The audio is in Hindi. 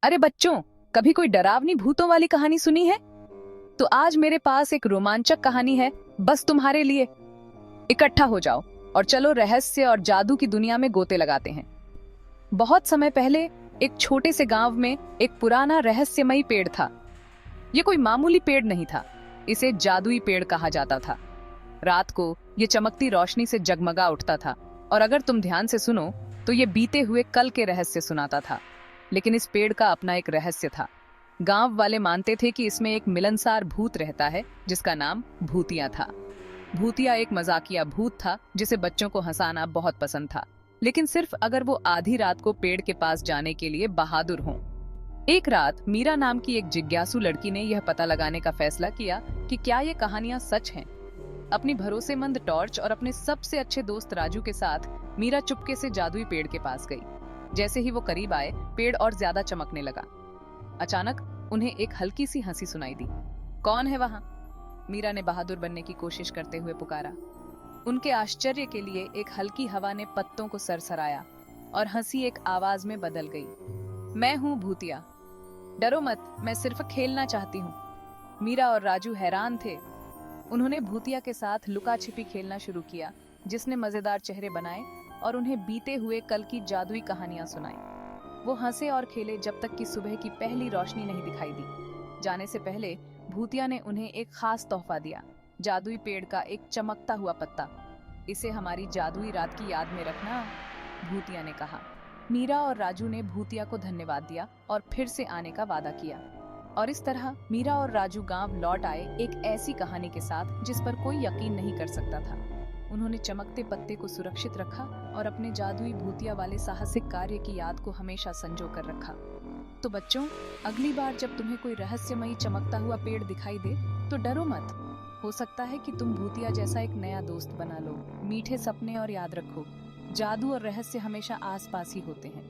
अरे बच्चों, कभी कोई डरावनी भूतों वाली कहानी सुनी है? तो आज मेरे पास एक रोमांचक कहानी है, बस तुम्हारे लिए। इकट्ठा हो जाओ और चलो रहस्य और जादू की दुनिया में गोते लगाते हैं। बहुत समय पहले एक छोटे से गांव में एक पुराना रहस्यमयी पेड़ था। ये कोई मामूली पेड़ नहीं था, इसे जादुई पेड़ कहा जाता था। रात को ये चमकती रोशनी से जगमगा उठता था और अगर तुम ध्यान से सुनो तो ये बीते हुए कल के रहस्य सुनाता था। लेकिन इस पेड़ का अपना एक रहस्य था। गांव वाले मानते थे कि इसमें एक मिलनसार भूत रहता है जिसका नाम भूतिया था। भूतिया एक मजाकिया भूत था जिसे बच्चों को हंसाना बहुत पसंद था, लेकिन सिर्फ अगर वो आधी रात को पेड़ के पास जाने के लिए बहादुर हों। एक रात मीरा नाम की एक जिज्ञासु लड़की ने यह पता लगाने का फैसला किया कि क्या ये कहानियां सच हैं। अपनी भरोसेमंद टॉर्च और अपने सबसे अच्छे दोस्त राजू के साथ मीरा चुपके से जादुई पेड़ के पास गई। जैसे ही वो करीब आए, पेड़ और ज्यादा चमकने लगा। अचानक उन्हें एक हल्की सी हंसी सुनाई दी। कौन है वहां? मीरा ने बहादुर बनने की कोशिश करते हुए पुकारा। उनके आश्चर्य के लिए एक हल्की हवा ने पत्तों को सरसराया और हंसी एक आवाज में बदल गई। मैं हूं भूतिया, डरो मत, मैं सिर्फ खेलना चाहती हूँ। मीरा और राजू हैरान थे। उन्होंने भूतिया के साथ लुका छिपी खेलना शुरू किया, जिसने मजेदार चेहरे बनाए और उन्हें बीते हुए कल की जादुई कहानियां सुनाई। वो हंसे और खेले जब तक कि सुबह की पहली रोशनी नहीं दिखाई दी। जाने से पहले भूतिया ने उन्हें एक खास तोहफा दिया, जादुई पेड़ का एक चमकता हुआ पत्ता। इसे हमारी जादुई रात की याद में रखना, भूतिया ने कहा। मीरा और राजू ने भूतिया को धन्यवाद दिया और फिर से आने का वादा किया। और इस तरह मीरा और राजू गांव लौट आए, एक ऐसी कहानी के साथ जिस पर कोई यकीन नहीं कर सकता था। उन्होंने चमकते पत्ते को सुरक्षित रखा और अपने जादुई भूतिया वाले साहसिक कार्य की याद को हमेशा संजो कर रखा। तो बच्चों, अगली बार जब तुम्हें कोई रहस्यमयी चमकता हुआ पेड़ दिखाई दे तो डरो मत। हो सकता है कि तुम भूतिया जैसा एक नया दोस्त बना लो। मीठे सपने और याद रखो, जादू और रहस्य हमेशा आस पास ही होते हैं।